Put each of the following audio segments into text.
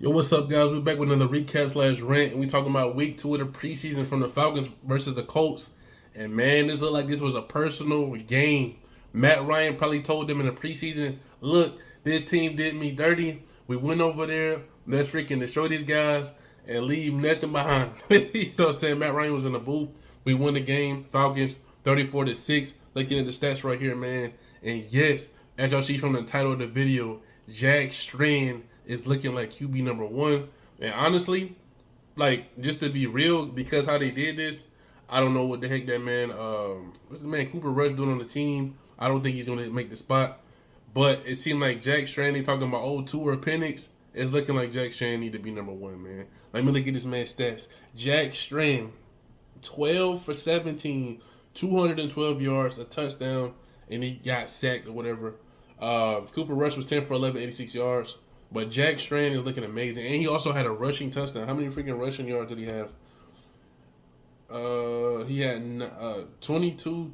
Yo, what's up, guys? We're back with another recap slash rant, and we talking about week 2 of the preseason from the Falcons versus the Colts. And man, this looked like this was a personal game. Matt Ryan probably told them in the preseason, "Look, this team did me dirty. We went over there. Let's freaking destroy these guys and leave nothing behind." You know what I'm saying? Matt Ryan was in the booth. We won the game. Falcons 34-6. Looking at the stats right here, man. And yes, as y'all see from the title of the video, Jack Strand is looking like QB number 1. And honestly, like, just to be real, because how they did this, I don't know what the heck that man, what's the man Cooper Rush doing on the team. I don't think he's going to make the spot. But it seemed like Jack Strand, they talking about, oh, Tua Penix. It's looking like Jack Strand need to be number 1, man. Let me look at this man's stats. Jack Strand, 12 for 17, 212 yards, a touchdown, and he got sacked or whatever. Cooper Rush was 10 for 11, 86 yards. But Jack Strand is looking amazing. And he also had a rushing touchdown. How many freaking rushing yards did he have? He had 22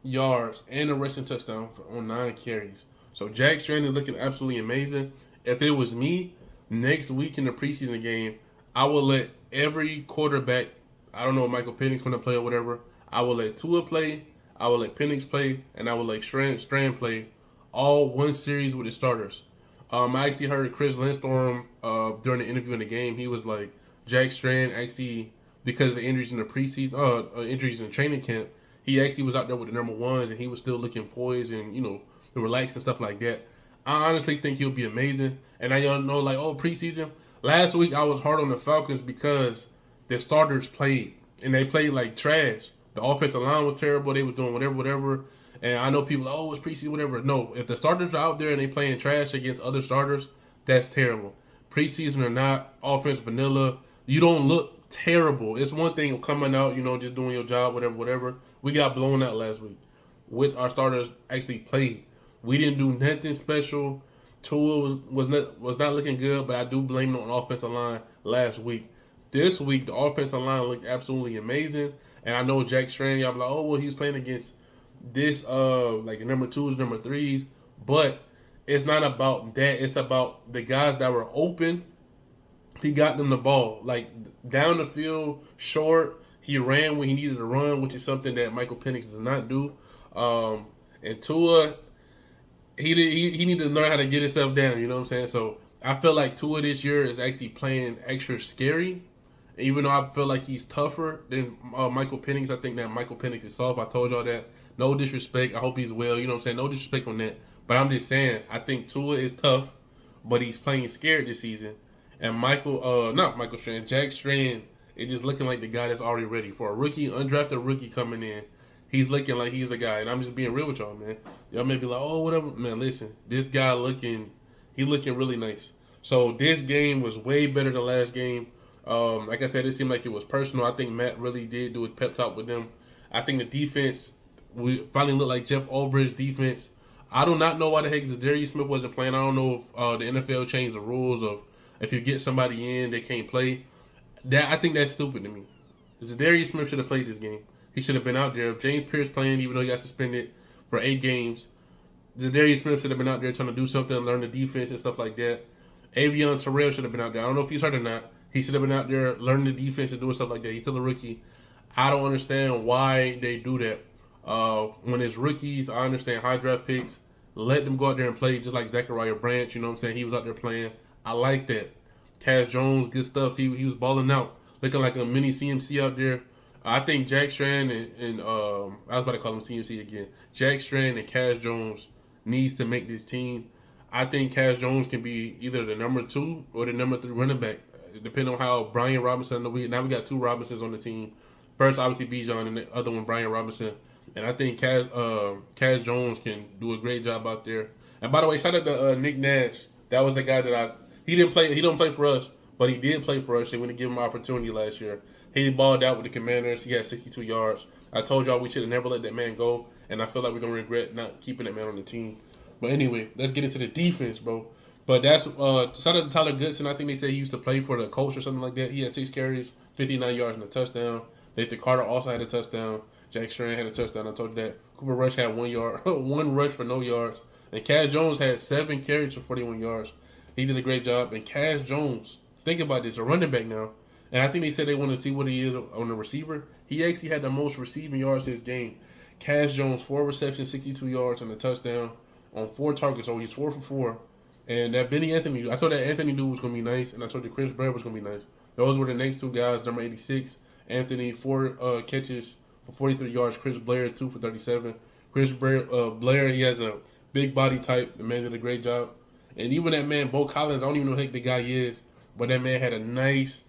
yards and a rushing touchdown on 9 carries. So Jack Strand is looking absolutely amazing. If it was me, next week in the preseason game, I will let every quarterback, I don't know if Michael Penix going to play or whatever, I will let Tua play, I will let Penix play, and I will let Strand play all one series with the starters. I actually heard Chris Lindstorm during the interview in the game. He was like, Jack Strand actually, because of the injuries in the preseason, injuries in training camp, he actually was out there with the number 1s, and he was still looking poised and, relaxed and stuff like that. I honestly think he'll be amazing. And I don't know, like, preseason. Last week I was hard on the Falcons because the starters played, and they played like trash. The offensive line was terrible. They was doing whatever. And I know people, it's preseason, whatever. No, if the starters are out there and they playing trash against other starters, that's terrible. Preseason or not, offense vanilla, you don't look terrible. It's one thing coming out, just doing your job, whatever. We got blown out last week with our starters actually played. We didn't do nothing special. Tua was not looking good, but I do blame it on the offensive line last week. This week, the offensive line looked absolutely amazing. And I know Jack Strand, y'all be like, he was playing against this like number 2s, number 3s, but it's not about that. It's about the guys that were open. He got them the ball, like down the field, short. He ran when he needed to run, which is something that Michael Penix does not do. And Tua, he needed to learn how to get himself down. You know what I'm saying? So I feel like Tua this year is actually playing extra scary. Even though I feel like he's tougher than Michael Penix, I think that Michael Penix is soft. I told y'all that. No disrespect. I hope he's well. You know what I'm saying? No disrespect on that. But I'm just saying, I think Tua is tough, but he's playing scared this season. And not Michael Strand, Jack Strand is just looking like the guy that's already ready. For a rookie, undrafted rookie coming in, he's looking like he's a guy. And I'm just being real with y'all, man. Y'all may be like, whatever. Man, listen, this guy looking really nice. So this game was way better than last game. Like I said, it seemed like it was personal. I think Matt really did do a pep talk with them. I think the defense, we finally looked like Jeff Ulbricht's defense. I do not know why the heck Zadarius Smith wasn't playing. I don't know if the NFL changed the rules of if you get somebody in, they can't play. I think that's stupid to me. Zadarius Smith should have played this game. He should have been out there. If James Pierce playing, even though he got suspended for 8 games, Zadarius Smith should have been out there trying to do something, learn the defense and stuff like that. Avion Terrell should have been out there. I don't know if he's hurt or not. He should have been out there learning the defense and doing stuff like that. He's still a rookie. I don't understand why they do that. When it's rookies, I understand high draft picks. Let them go out there and play just like Zachariah Branch. You know what I'm saying? He was out there playing. I like that. Cass Jones, good stuff. He was balling out. Looking like a mini CMC out there. I think Jack Strand and I was about to call him CMC again. Jack Strand and Cass Jones needs to make this team. I think Cass Jones can be either the number 2 or the number 3 running back, depending on how Brian Robinson. Now we got 2 Robinsons on the team. First, obviously, Bijan, and the other one, Brian Robinson. And I think Cass Jones can do a great job out there. And by the way, shout out to Nick Nash. That was the guy that he didn't play. He don't play for us, but he did play for us. And we didn't give him an opportunity last year. He balled out with the Commanders. He had 62 yards. I told y'all we should have never let that man go. And I feel like we're gonna regret not keeping that man on the team. But anyway, let's get into the defense, bro. But that's shout out to Tyler Goodson. I think they said he used to play for the Colts or something like that. He had 6 carries, 59 yards, and a touchdown. Nathan Carter also had a touchdown. Jack Strand had a touchdown. I told you that. Cooper Rush had 1 yard, 1 rush for no yards. And Cass Jones had 7 carries for 41 yards. He did a great job. And Cass Jones think about this, a running back now. And I think they said they want to see what he is on the receiver. He actually had the most receiving yards this game. Cash Jones, 4 receptions, 62 yards, and a touchdown on 4 targets. So he's 4 for 4. And that Benny Anthony, I told that Anthony dude was going to be nice, and I told you Chris Blair was going to be nice. Those were the next 2 guys. Number 86, Anthony, 4 catches for 43 yards. Chris Blair, 2 for 37. Chris Blair, he has a big body type. The man did a great job. And even that man, Bo Collins, I don't even know who the guy is, but that man had a nice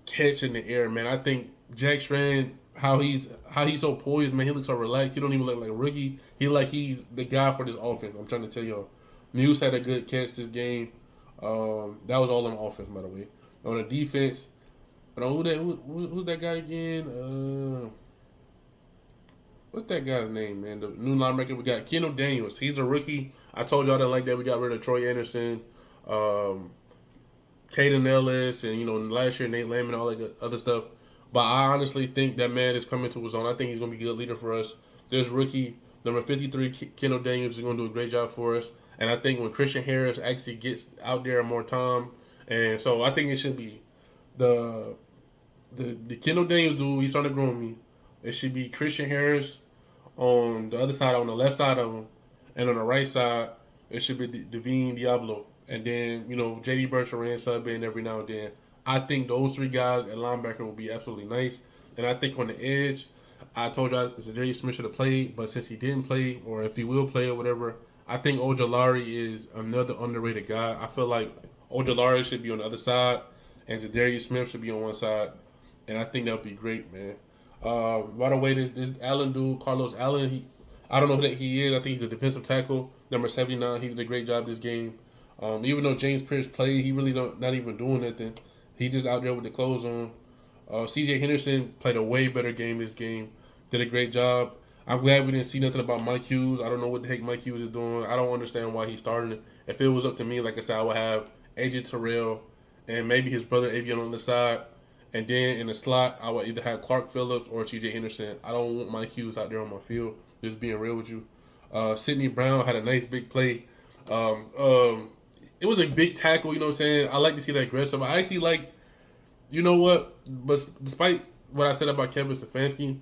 catch in the air, man. I think Jack Strand, how he's so poised, man. He looks so relaxed. He don't even look like a rookie. He's the guy for this offense. I'm trying to tell y'all. Muse had a good catch this game. That was all on offense, by the way. On the defense, I don't know who's that guy again? What's that guy's name, man? The new linebacker we got, Kendall Daniels. He's a rookie. I told y'all I didn't like that. We got rid of Troy Anderson, Caden Ellis, and last year Nate Lamb and all that other stuff. But I honestly think that man is coming to his own. I think he's going to be a good leader for us. This rookie, number 53, Kendall Daniels, is going to do a great job for us. And I think when Christian Harris actually gets out there more time, and so I think it should be the Kendall Daniels dude. He's starting to grow on me. It should be Christian Harris on the other side, on the left side of him, and on the right side, it should be Devine Diablo. And then, J.D. Bertrand sub in every now and then. I think those 3 guys at linebacker will be absolutely nice. And I think on the edge, I told y'all Zadarius Smith should have played, but since he didn't play, or if he will play or whatever, I think Ojulari is another underrated guy. I feel like Ojulari should be on the other side, and Zadarius Smith should be on one side. And I think that would be great, man. By the way, this Allen dude, Carlos Allen, I don't know who that he is. I think he's a defensive tackle, number 79. He did a great job this game. Even though James Pierce played, he really not even doing nothing. He just out there with the clothes on. C.J. Henderson played a way better game this game. Did a great job. I'm glad we didn't see nothing about Mike Hughes. I don't know what the heck Mike Hughes is doing. I don't understand why he's starting it. If it was up to me, like I said, I would have AJ Terrell and maybe his brother Avion on the side. And then in the slot, I would either have Clark Phillips or T.J. Henderson. I don't want Mike Hughes out there on my field, just being real with you. Sidney Brown had a nice big play. It was a big tackle, you know what I'm saying? I like to see that aggressive. I actually like, you know what? But despite what I said about Kevin Stefanski,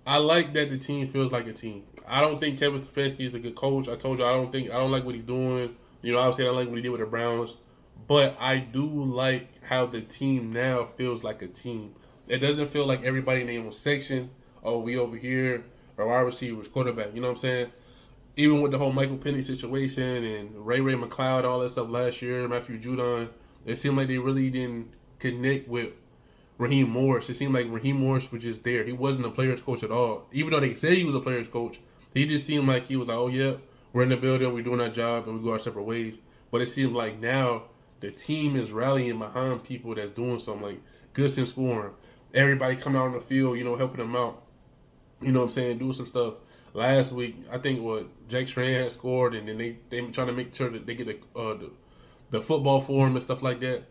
I like that the team feels like a team. I don't think Kevin Stefanski is a good coach. I told you I don't like what he's doing. Obviously I don't like what he did with the Browns. But I do like how the team now feels like a team. It doesn't feel like everybody in their own section. Oh, we over here, or our receivers, quarterback. You know what I'm saying? Even with the whole Michael Penix situation and Ray McLeod, all that stuff last year, Matthew Judon, it seemed like they really didn't connect with Raheem Morris. It seemed like Raheem Morris was just there. He wasn't a player's coach at all. Even though they said he was a player's coach, he just seemed like he was like, oh, yeah, we're in the building, we're doing our job, and we go our separate ways. But it seems like now the team is rallying behind people that's doing something, like Goodson scoring. Everybody coming out on the field, helping them out. You know what I'm saying? Doing some stuff. Last week, I think Jack Strand had scored, and then they trying to make sure that they get the football for him and stuff like that.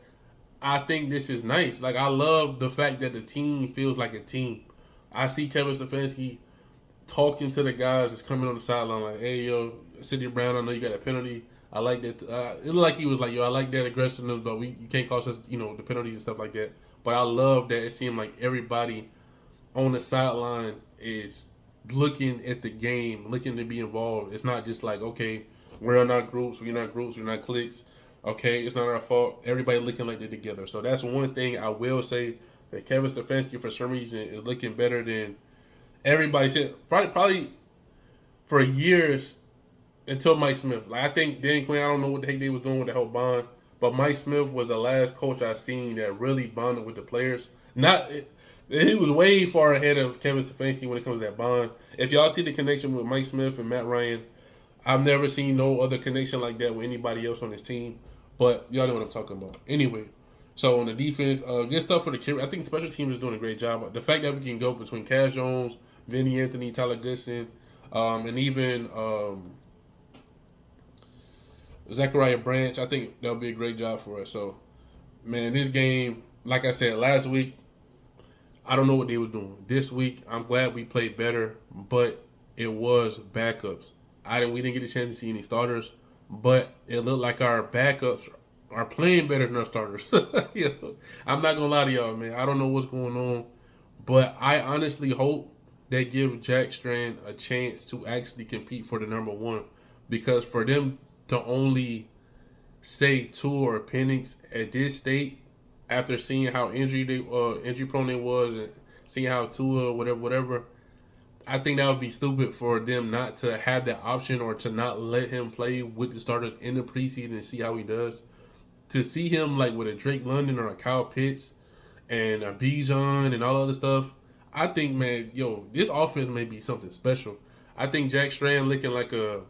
I think this is nice. Like, I love the fact that the team feels like a team. I see Kevin Stefanski talking to the guys that's coming on the sideline like, hey, yo, Sidney Brown, I know you got a penalty. I like that. It looked like he was like, yo, I like that aggressiveness, but you can't cost us, the penalties and stuff like that. But I love that it seemed like everybody on the sideline is looking at the game, looking to be involved. It's not just like, okay, we're not groups, we're not cliques. Okay, it's not our fault. Everybody looking like they're together. So that's one thing I will say, that Kevin Stefanski, for some reason, is looking better than everybody said. Probably for years until Mike Smith. Like, I think Dan Quinn, I don't know what the heck they was doing with the whole bond, but Mike Smith was the last coach I seen that really bonded with the players. He was way far ahead of Kevin Stefanski when it comes to that bond. If y'all see the connection with Mike Smith and Matt Ryan, I've never seen no other connection like that with anybody else on this team. But y'all know what I'm talking about. Anyway, so on the defense, good stuff for the carry. I think special teams is doing a great job. The fact that we can go between Cash Jones, Vinny Anthony, Tyler Goodson, and even Zachariah Branch, I think that'll be a great job for us. So, man, this game, like I said last week, I don't know what they was doing. This week, I'm glad we played better, but it was backups. We didn't get a chance to see any starters, but it looked like our backups are playing better than our starters. You know, I'm not gonna lie to y'all, man. I don't know what's going on, but I honestly hope they give Jack Strand a chance to actually compete for the number one, because for them to only say Tua or Penix at this state, after seeing how injury prone they was, and seeing how Tua whatever, I think that would be stupid for them not to have that option, or to not let him play with the starters in the preseason and see how he does. To see him like with a Drake London or a Kyle Pitts and a Bijan and all other stuff, I think, man, this offense may be something special. I think Jack Strand looking like a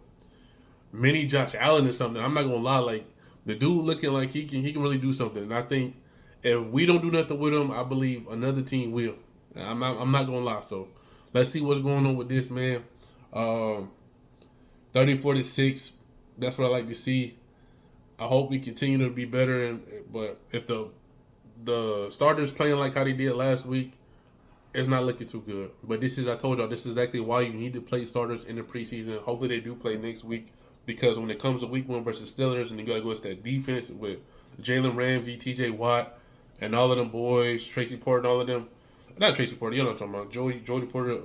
mini Josh Allen or something. I'm not gonna lie, like the dude looking like he can really do something. And I think if we don't do nothing with him, I believe another team will. I'm not gonna lie. So let's see what's going on with this, man. 30-46. That's what I like to see. I hope we continue to be better. But if the starters playing like how they did last week, it's not looking too good. But I told y'all, this is exactly why you need to play starters in the preseason. Hopefully they do play next week, because when it comes to week one versus Steelers, and you got to go against that defense with Jalen Ramsey, TJ Watt, and all of them boys, Tracy Porter, and all of them. Not Tracy Porter, you know what I'm talking about. Jody Porter,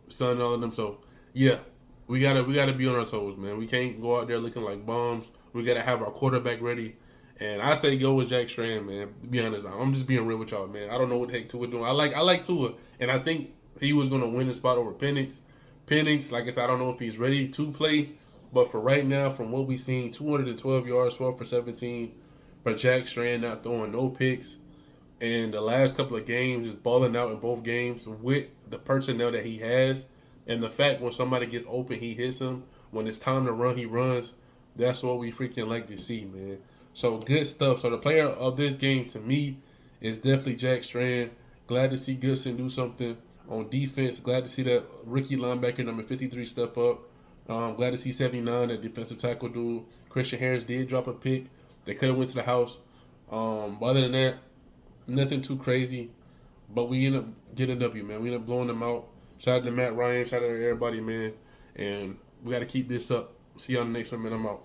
son, and all of them. So yeah, we gotta be on our toes, man. We can't go out there looking like bums. We gotta have our quarterback ready. And I say go with Jack Strand, man. To be honest, I'm just being real with y'all, man. I don't know what the heck Tua doing. I like Tua, and I think he was gonna win the spot over Penix. Penix, like I said, I don't know if he's ready to play, but for right now, from what we've seen, 212 yards, 12 for 17, for Jack Strand, not throwing no picks, and the last couple of games just balling out in both games with the personnel that he has, and the fact when somebody gets open, he hits them. When it's time to run, he runs. That's what we freaking like to see, man. So good stuff. So the player of this game to me is definitely Jack Strand. Glad to see Goodson do something on defense. Glad to see that rookie linebacker number 53 step up. Glad to see 79, that defensive tackle dude. Christian Harris did drop a pick. They could have went to the house. Other than that, nothing too crazy. But we end up getting a W, man. We end up blowing them out. Shout out to Matt Ryan. Shout out to everybody, man. And we got to keep this up. See you on the next one, man. I'm out.